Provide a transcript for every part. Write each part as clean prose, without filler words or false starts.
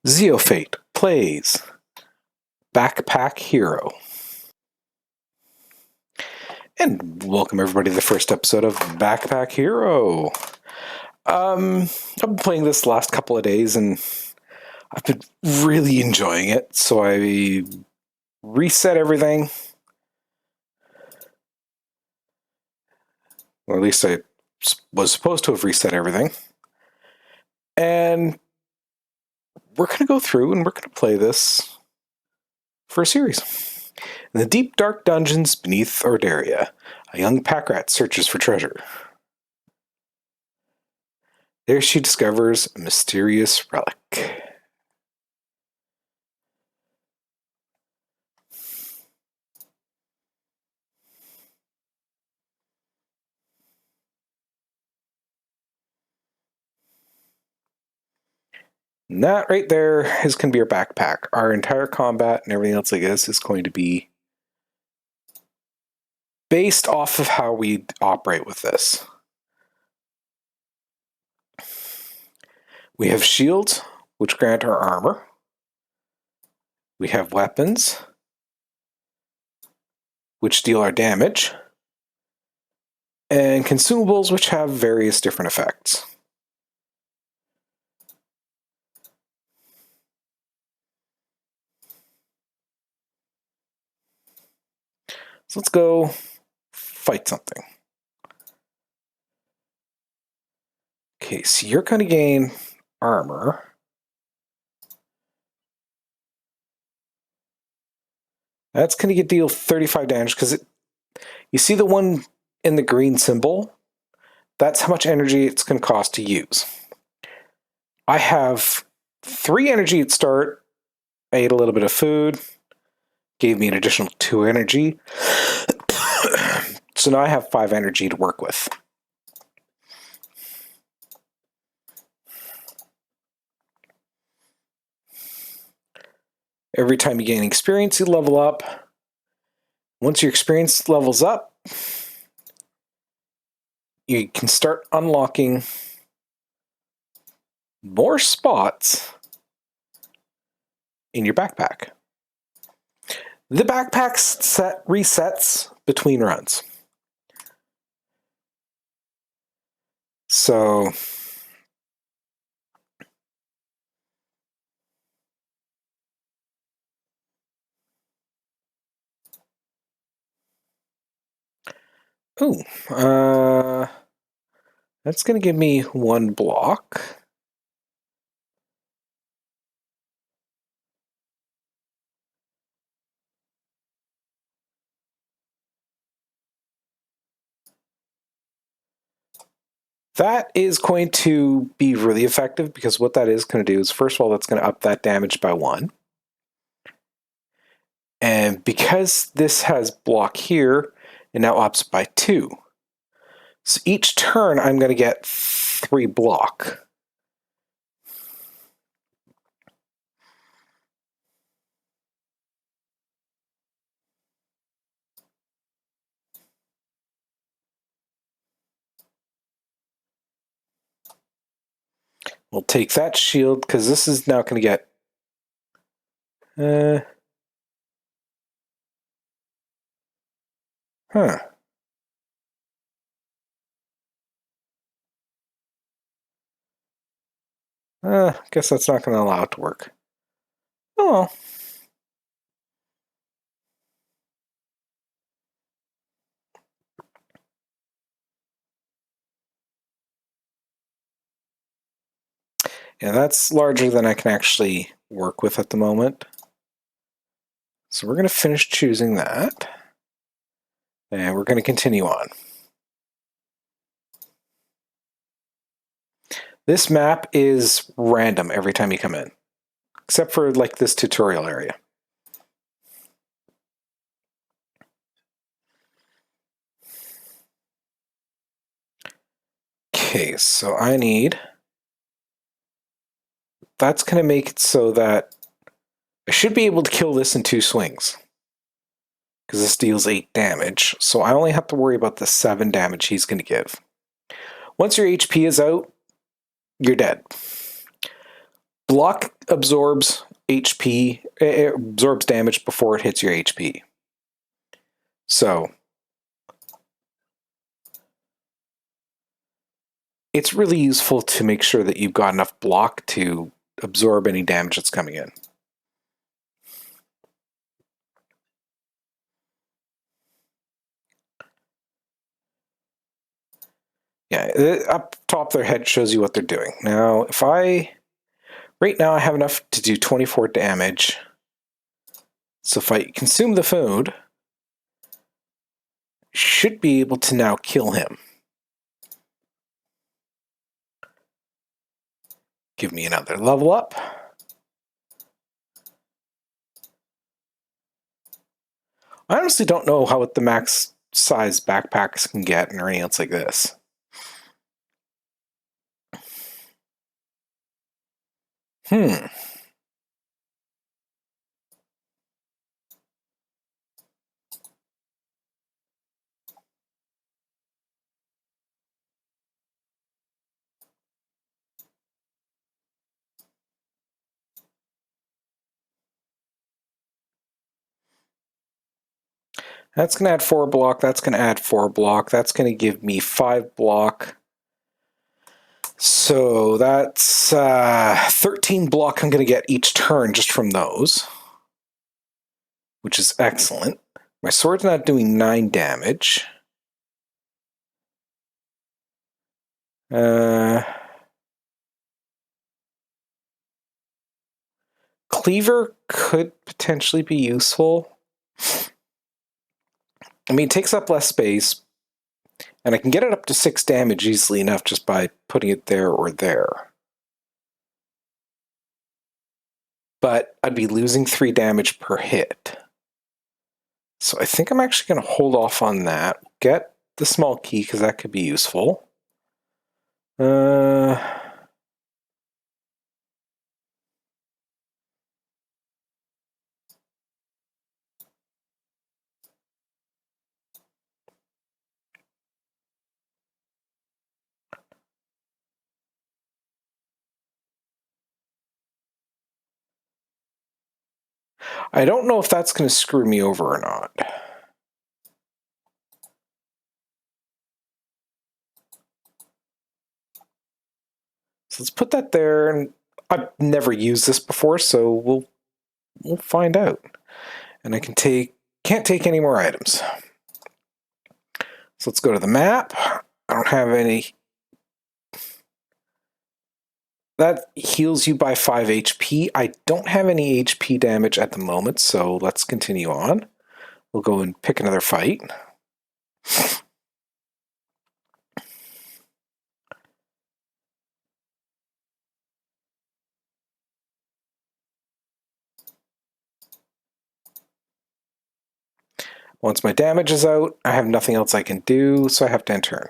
Zeofate plays Backpack Hero. And welcome everybody to the first episode of Backpack Hero. I've been playing this last couple of days and I've been really enjoying it. So I reset everything. Or at least I was supposed to have reset everything. And we're going to go through and we're going to play this for a series. In the deep, dark dungeons beneath Ordaria, a young pack rat searches for treasure. There she discovers a mysterious relic. And that right there is going to be our backpack. Our entire combat and everything else like this is going to be based off of how we operate with this. We have shields, which grant our armor. We have weapons, which deal our damage. And consumables, which have various different effects. So let's go fight something. Okay, so you're going to gain armor. That's going to deal 35 damage because you see the one in the green symbol? That's how much energy it's going to cost to use. I have 3 energy at start. I ate a little bit of food. Gave me an additional 2 energy. So now I have 5 energy to work with. Every time you gain experience, you level up. Once your experience levels up, you can start unlocking more spots in your backpack. The backpack set resets between runs. So that's going to give me 1 block. That is going to be really effective because what that is going to do is, first of all, that's going to up that damage by 1. And because this has block here, it now ups by 2. So each turn, I'm going to get 3 block. We'll take that shield because this is now going to get guess that's not going to allow it to work. Oh. Yeah, that's larger than I can actually work with at the moment. So we're going to finish choosing that. And we're going to continue on. This map is random every time you come in. Except for like this tutorial area. Okay, so I need... That's going to make it so that I should be able to kill this in 2 swings. Because this deals 8 damage. So I only have to worry about the 7 damage he's going to give. Once your HP is out, you're dead. block absorbs HP, it absorbs damage before it hits your HP. So it's really useful to make sure that you've got enough block to absorb any damage that's coming in. Yeah, up top their head shows you what they're doing. Now, right now I have enough to do 24 damage. So if I consume the food, should be able to now kill him. Give me another level up. I honestly don't know how what the max size backpacks can get or anything else like this. That's going to add 4 block. That's going to add 4 block. That's going to give me 5 block. So that's 13 block I'm going to get each turn just from those, which is excellent. My sword's not doing 9 damage. Cleaver could potentially be useful. I mean, it takes up less space, and I can get it up to 6 damage easily enough just by putting it there or there. But I'd be losing 3 damage per hit. So I think I'm actually going to hold off on that. Get the small key, because that could be useful. I don't know if that's going to screw me over or not. So let's put that there. And I've never used this before, so we'll find out. And I can't take any more items. So let's go to the map. I don't have any. That heals you by 5 HP. I don't have any HP damage at the moment, so let's continue on. We'll go and pick another fight. Once my damage is out, I have nothing else I can do, so I have to end turn.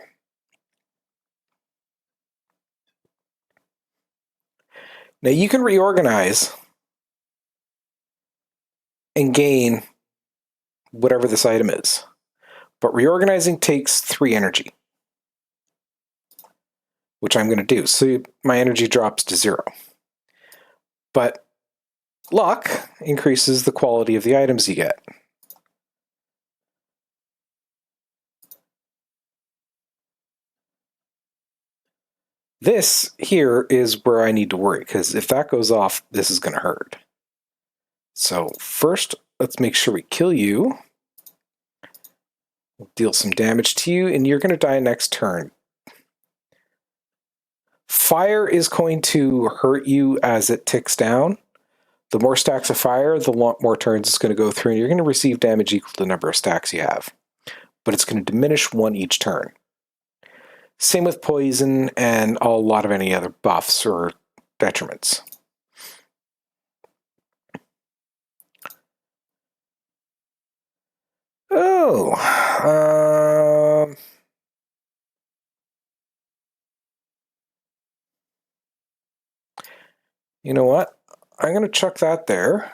Now you can reorganize and gain whatever this item is, but reorganizing takes 3 energy, which I'm going to do. So my energy drops to 0. But luck increases the quality of the items you get. This here is where I need to worry, because if that goes off, this is going to hurt. So first, let's make sure we kill you. We'll deal some damage to you, and you're going to die next turn. Fire is going to hurt you as it ticks down. The more stacks of fire, the more turns it's going to go through, and you're going to receive damage equal to the number of stacks you have. But it's going to diminish 1 each turn. Same with poison and a lot of any other buffs or detriments. Oh, you know what? I'm going to chuck that there.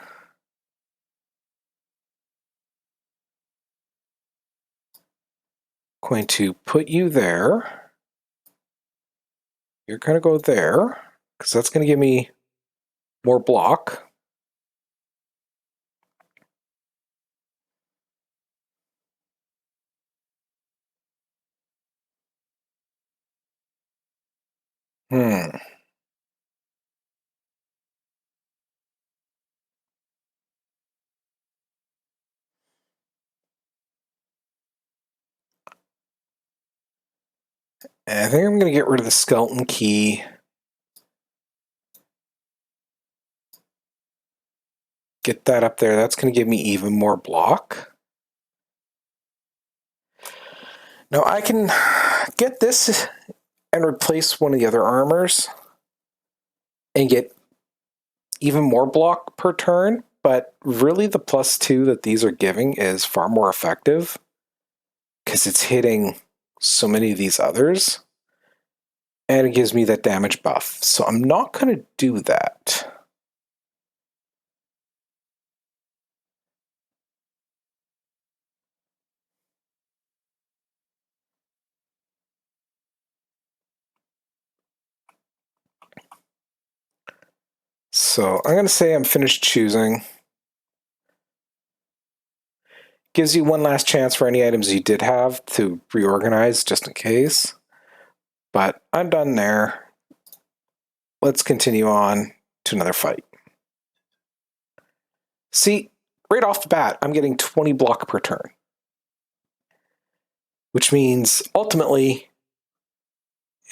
Going to put you there. You're going to go there, because that's going to give me more block. I think I'm going to get rid of the skeleton key. Get that up there. That's going to give me even more block. Now I can get this and replace one of the other armors and get even more block per turn, but really the +2 that these are giving is far more effective because it's hitting so many of these others, and it gives me that damage buff. So I'm not going to do that. So I'm going to say I'm finished choosing. Gives you one last chance for any items you did have to reorganize, just in case. But I'm done there. Let's continue on to another fight. See, right off the bat, I'm getting 20 block per turn. Which means, ultimately,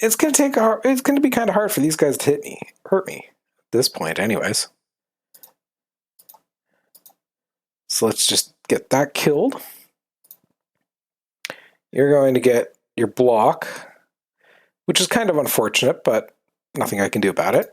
it's going to be kind of hard for these guys to hurt me. At this point, anyways. So let's just get that killed. You're going to get your block, which is kind of unfortunate, but nothing I can do about it.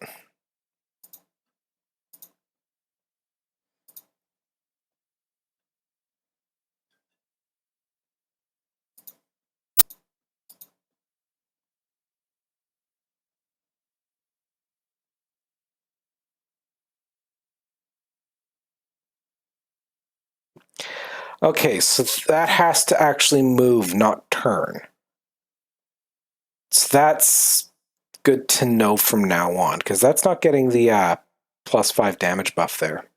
Okay, so that has to actually move, not turn. So that's good to know from now on, because that's not getting the +5 damage buff there.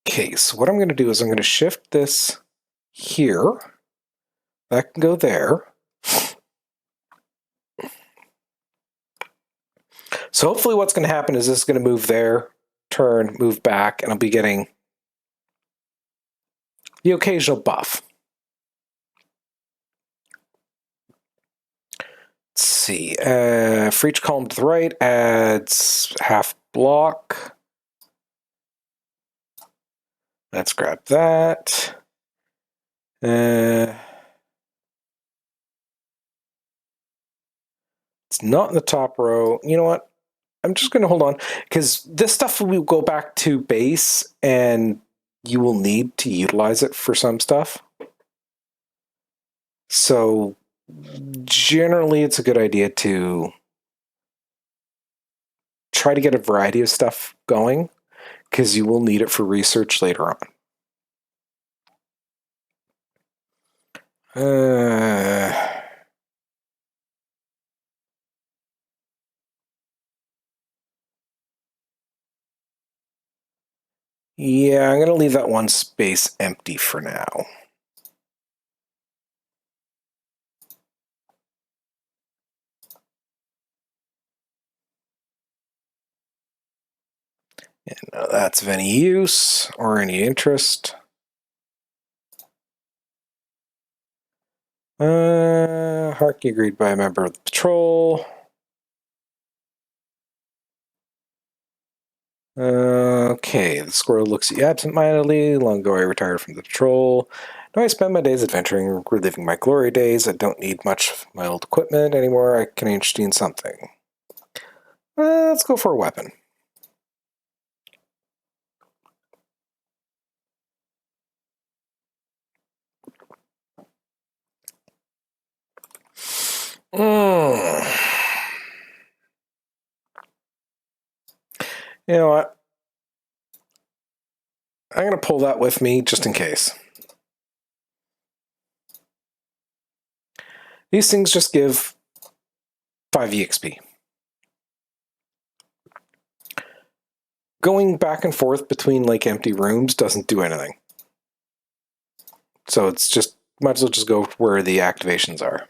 Okay, so what I'm going to do is I'm going to shift this here. That can go there. So hopefully what's going to happen is this is going to move there, turn, move back, and I'll be getting the occasional buff. Let's see. For each column to the right, adds half block. Let's grab that. It's not in the top row. You know what? I'm just going to hold on, because this stuff will go back to base, and you will need to utilize it for some stuff. So generally, it's a good idea to try to get a variety of stuff going, because you will need it for research later on. Yeah, I'm going to leave that one space empty for now. And that's of any use or any interest. Harkey agreed by a member of the patrol. Okay, the squirrel looks at you absentmindedly. Long ago I retired from the patrol. Now I spend my days adventuring, reliving my glory days. I don't need much of my old equipment anymore. I can be interested in something. Let's go for a weapon. You know what? I'm going to pull that with me just in case. These things just give 5 EXP. Going back and forth between like empty rooms doesn't do anything. So it's just, might as well just go where the activations are.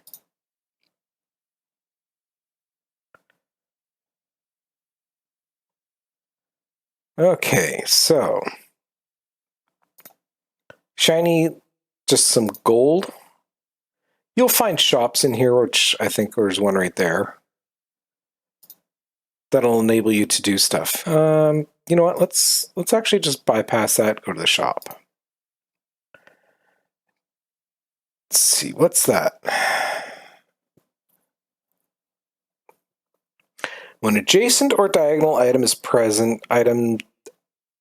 Okay, so shiny, just some gold. You'll find shops in here, which I think there's one right there. That'll enable you to do stuff. You know what? Let's actually just bypass that. Go to the shop. Let's see. What's that? When adjacent or diagonal item is present, item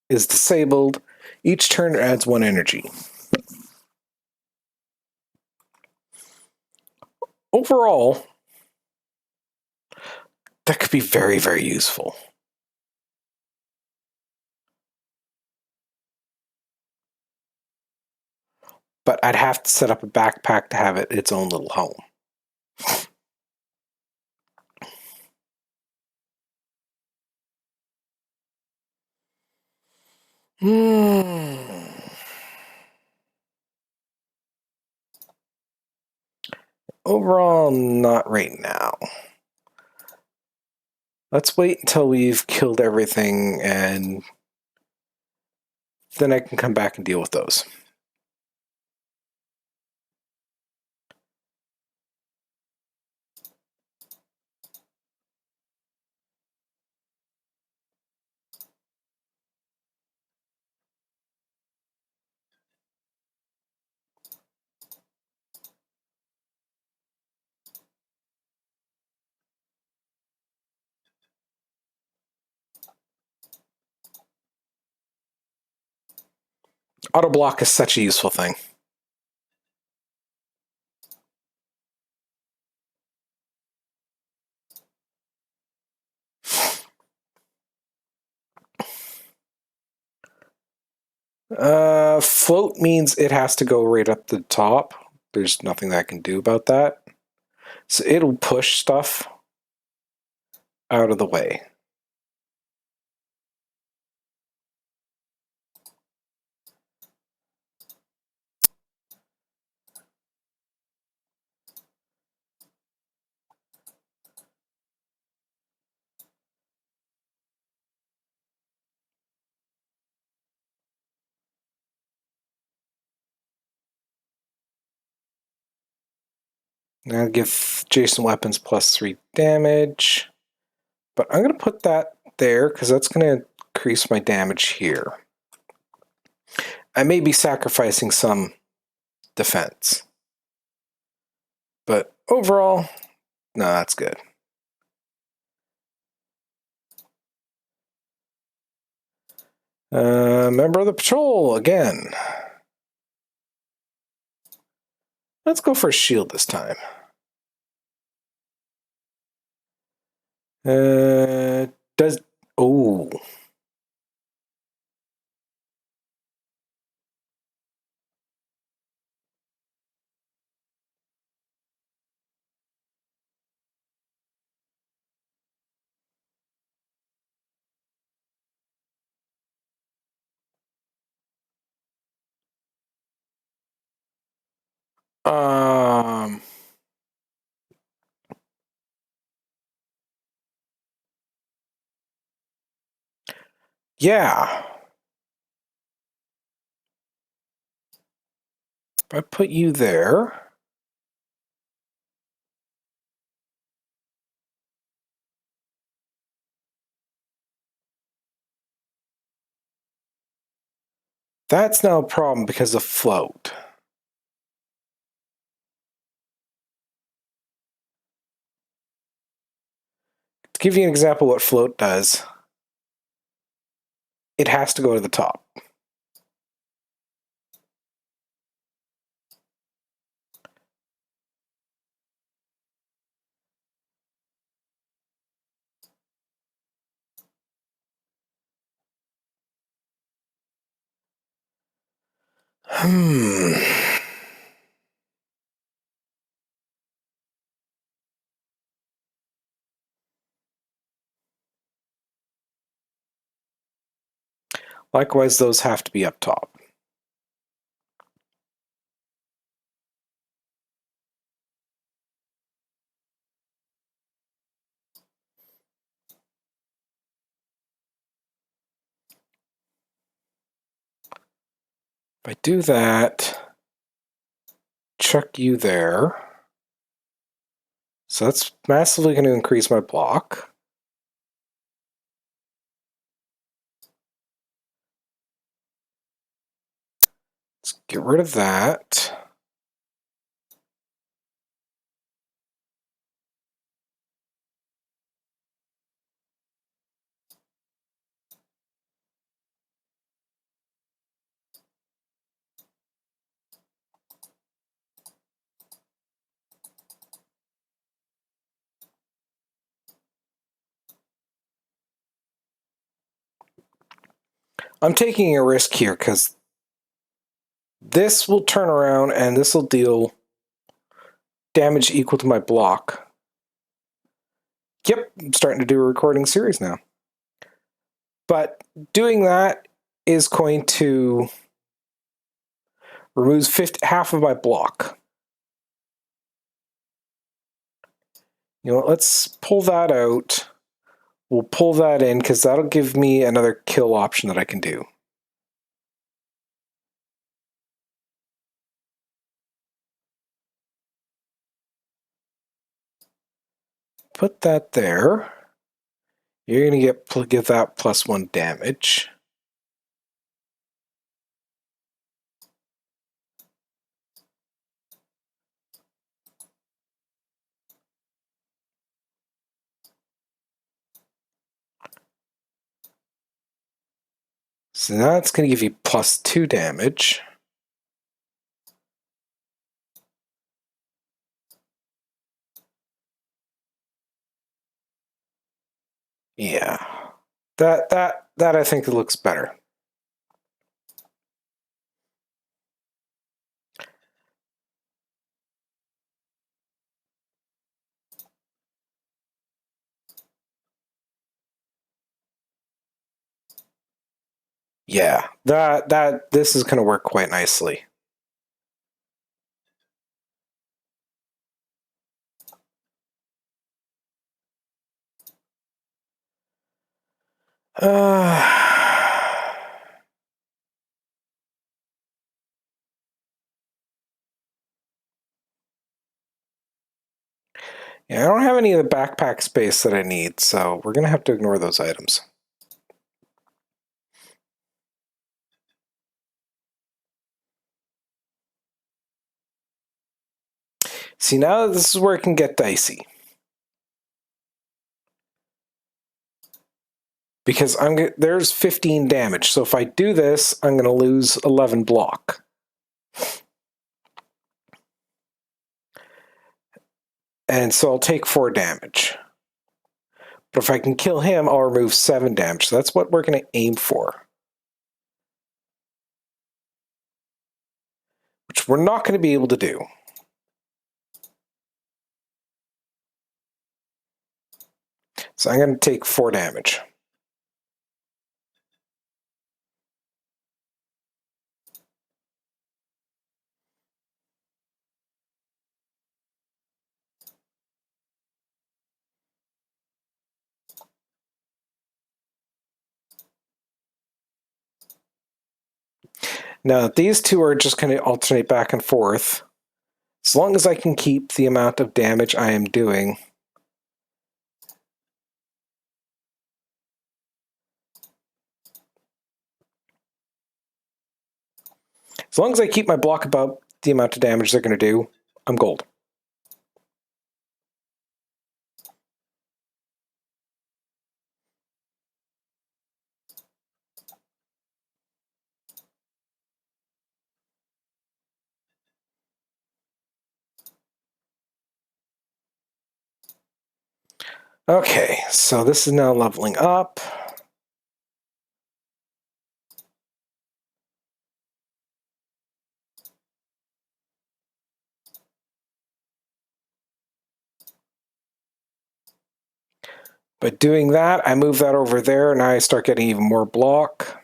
is disabled. Each turn adds 1 energy. Overall, that could be very, very useful. But I'd have to set up a backpack to have it its own little home. Overall, not right now. Let's wait until we've killed everything, and then I can come back and deal with those. Auto block is such a useful thing. Float means it has to go right up the top. There's nothing that I can do about that. So it'll push stuff out of the way. Now give Jason weapons +3 damage. But I'm going to put that there because that's going to increase my damage here. I may be sacrificing some defense. But overall, no, that's good. Member of the patrol again. Let's go for a shield this time. Does... Oh. Yeah. If I put you there... That's now a problem because of float. To give you an example of what float does, it has to go to the top. Likewise, those have to be up top. If I do that, chuck you there. So that's massively going to increase my block. Let's get rid of that. I'm taking a risk here because this will turn around and this will deal damage equal to my block. Yep, I'm starting to do a recording series now. But doing that is going to remove half of my block. You know what, let's pull that out. We'll pull that in because that'll give me another kill option that I can do. Put that there. You're going to get that +1 damage. So now it's going to give you +2 damage. Yeah, that I think it looks better. Yeah, this is going to work quite nicely. Yeah, I don't have any of the backpack space that I need, so we're going to have to ignore those items. See, now this is where it can get dicey. Because there's 15 damage, so if I do this, I'm going to lose 11 block. And so I'll take 4 damage. But if I can kill him, I'll remove 7 damage. So that's what we're going to aim for. Which we're not going to be able to do. So I'm going to take 4 damage. Now, these two are just going to alternate back and forth. As long as I can keep the amount of damage I am doing. As long as I keep my block about the amount of damage they're going to do, I'm gold. Okay, so this is now leveling up. By doing that, I move that over there, and I start getting even more block.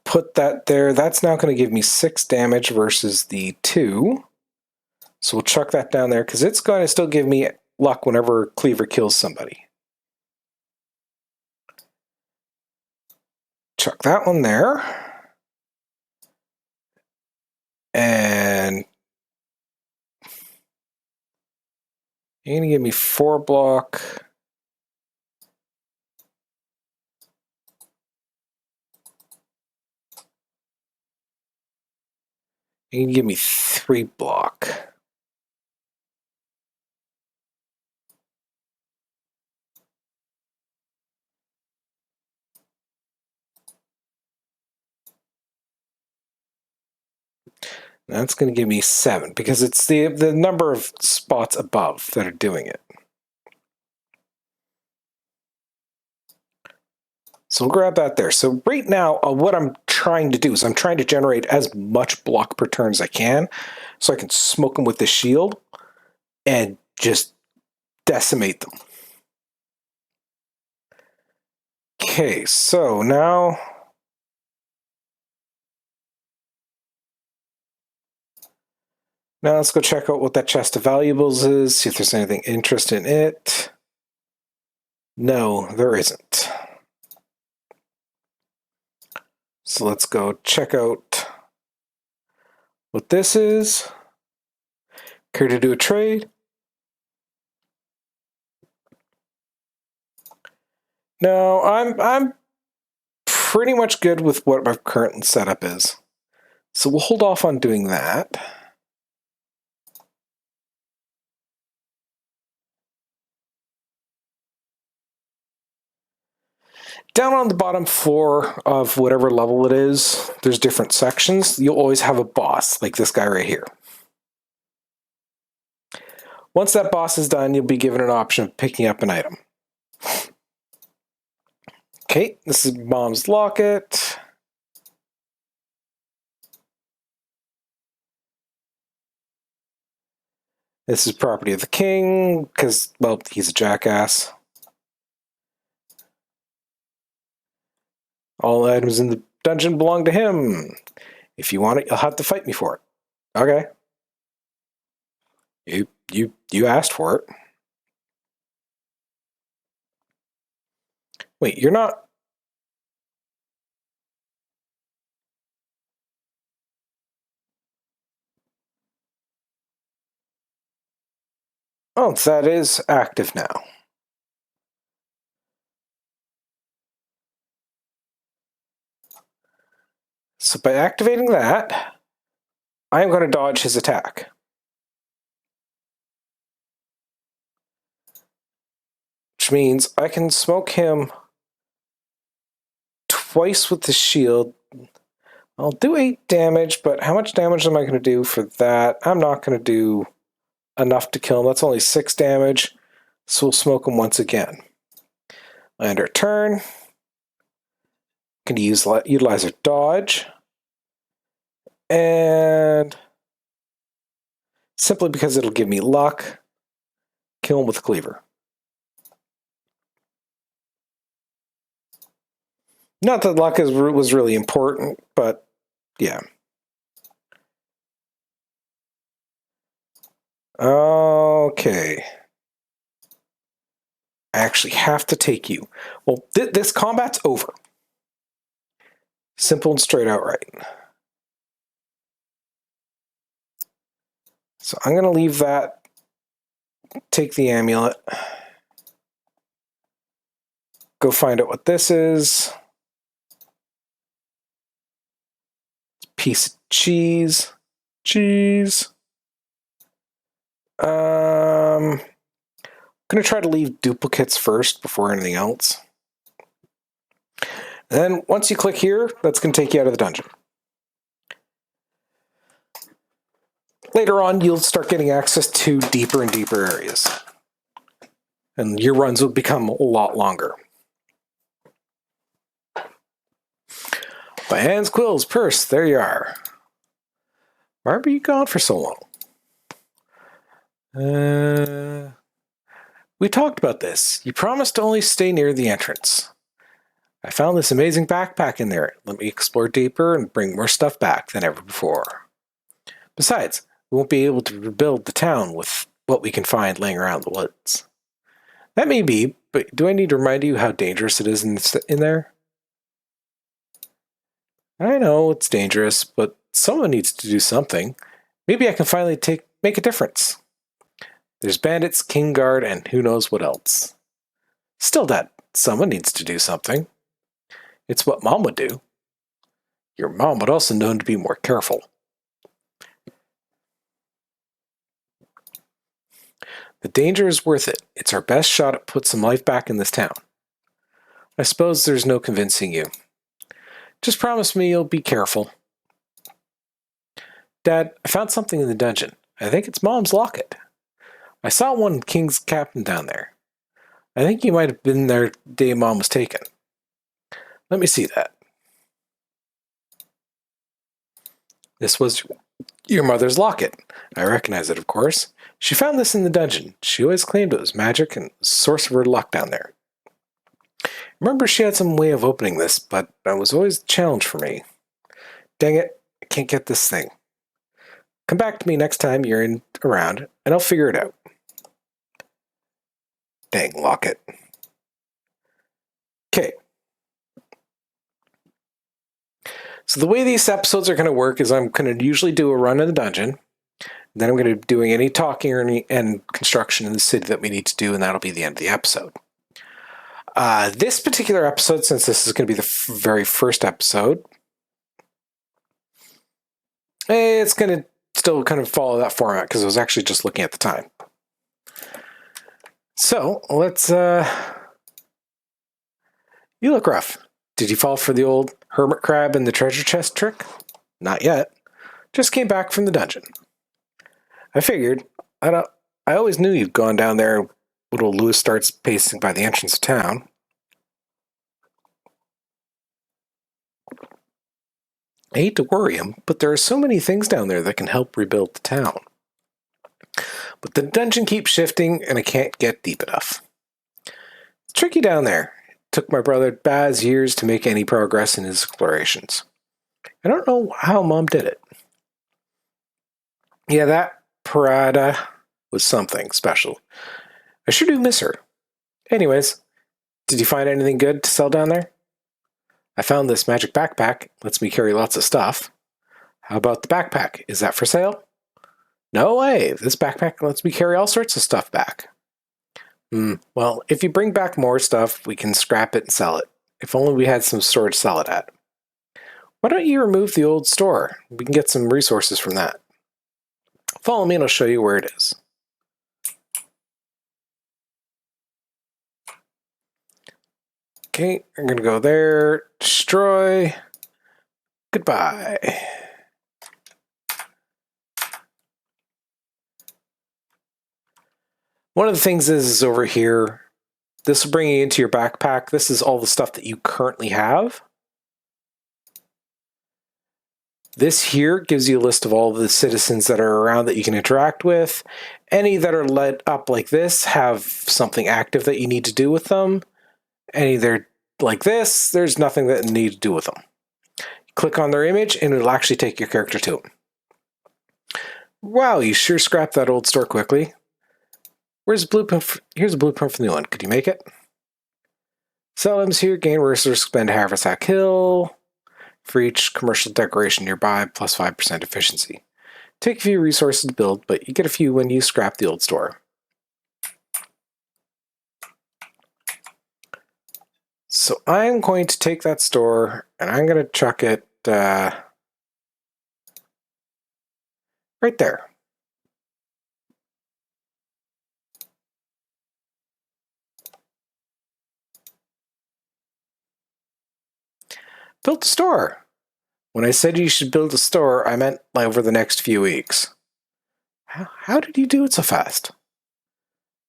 Put that there. That's now going to give me 6 damage versus the 2. So we'll chuck that down there because it's going to still give me luck whenever Cleaver kills somebody. Chuck that one there. And you're going to give me 4 block. You can give me 3 block. That's going to give me 7 because it's the number of spots above that are doing it. So we'll grab that there. So right now, what I'm trying to do is I'm trying to generate as much block per turn as I can so I can smoke them with the shield and just decimate them. Okay, so now let's go check out what that chest of valuables is, see if there's anything interesting in it. No, there isn't. So let's go check out what this is. Care to do a trade? No, I'm pretty much good with what my current setup is. So we'll hold off on doing that. Down on the bottom floor of whatever level it is, there's different sections. You'll always have a boss, like this guy right here. Once that boss is done, you'll be given an option of picking up an item. Okay, this is Mom's locket. This is property of the king, because, well, he's a jackass. All items in the dungeon belong to him. If you want it, you'll have to fight me for it. Okay. You asked for it. Wait, you're not... Oh, that is active now. So by activating that, I am going to dodge his attack. Which means I can smoke him twice with the shield. I'll do 8 damage, but how much damage am I going to do for that? I'm not going to do enough to kill him. That's only 6 damage, so we'll smoke him once again. End our turn. Going to utilize a dodge. And simply because it'll give me luck, kill him with a cleaver. Not that luck was really important, but yeah. Okay. I actually have to take you. Well, this combat's over. Simple and straight out right. So I'm going to leave that, take the amulet, go find out what this is. Piece of cheese. Cheese. I'm going to try to leave duplicates first before anything else. And then once you click here, that's going to take you out of the dungeon. later on, you'll start getting access to deeper and deeper areas. And your runs will become a lot longer. By Hans Quill's purse, there you are. Why were you gone for so long? We talked about this. You promised to only stay near the entrance. I found this amazing backpack in there. Let me explore deeper and bring more stuff back than ever before. Besides, we won't be able to rebuild the town with what we can find laying around the woods. That may be, but do I need to remind you how dangerous it is in there? I know it's dangerous, but someone needs to do something. Maybe I can finally make a difference. There's bandits, King Guard, and who knows what else. Still, Dad, someone needs to do something. It's what Mom would do. Your mom would also know to be more careful. The danger is worth it. It's our best shot at putting some life back in this town. I suppose there's no convincing you. Just promise me you'll be careful. Dad, I found something in the dungeon. I think it's Mom's locket. I saw one King's captain down there. I think you might have been there the day Mom was taken. Let me see that. This was your mother's locket. I recognize it, of course. She found this in the dungeon. She always claimed it was magic and a source of her luck down there. Remember, she had some way of opening this, but that was always a challenge for me. Dang it, I can't get this thing. Come back to me next time you're around, and I'll figure it out. Dang locket. Okay. So the way these episodes are going to work is I'm going to usually do a run in the dungeon. Then I'm going to be doing any talking or any construction in the city that we need to do, and that'll be the end of the episode. This particular episode, since this is going to be the very first episode, it's going to still kind of follow that format because I was actually just looking at the time. So let's. You look rough. Did you fall for the old hermit crab and the treasure chest trick? Not yet. Just came back from the dungeon. I figured. I always knew you'd gone down there. Little Louis starts pacing by the entrance of town. I hate to worry him, but there are so many things down there that can help rebuild the town. But the dungeon keeps shifting, and I can't get deep enough. It's tricky down there. It took my brother Baz years to make any progress in his explorations. I don't know how Mom did it. Yeah, that Parada was something special. I sure do miss her. Anyways, did you find anything good to sell down there? I found this magic backpack. Lets me carry lots of stuff. How about the backpack? Is that for sale? No way. This backpack lets me carry all sorts of stuff back. Well, if you bring back more stuff, we can scrap it and sell it. If only we had some store to sell it at. Why don't you remove the old store? We can get some resources from that. Follow me and I'll show you where it is. Okay, I'm going to go there, destroy, goodbye. One of the things is over here, this will bring you into your backpack. This is all the stuff that you currently have. This here gives you a list of all the citizens that are around that you can interact with. Any that are lit up like this have something active that you need to do with them. Any that are like this, there's nothing that you need to do with them. Click on their image and it'll actually take your character to them. Wow, you sure scrapped that old store quickly. Where's the blueprint? Here's a blueprint for the new one. Could you make it? Sell items here, gain resources, spend Haversack Hill. For each commercial decoration nearby, plus 5% efficiency. Take a few resources to build, but you get a few when you scrap the old store. So I'm going to take that store, and I'm going to chuck it right there. Build a store. When I said you should build a store, I meant like over the next few weeks. How did you do it so fast?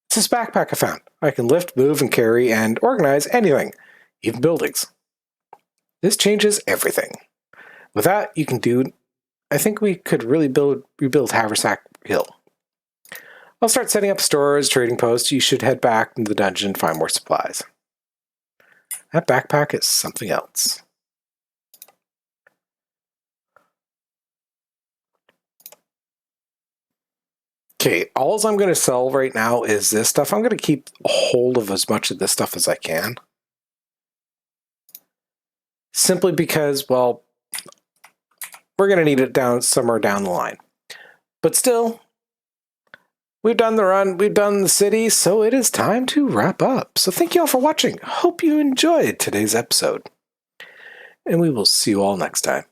It's this backpack I found. I can lift, move, and carry and organize anything, even buildings. This changes everything. With that, you can do... I think we could really rebuild Haversack Hill. I'll start setting up stores, trading posts. You should head back into the dungeon and find more supplies. That backpack is something else. Okay, all I'm going to sell right now is this stuff. I'm going to keep hold of as much of this stuff as I can. Simply because, well, we're going to need it somewhere down the line. But still, we've done the run, we've done the city, so it is time to wrap up. So thank you all for watching. Hope you enjoyed today's episode. And we will see you all next time.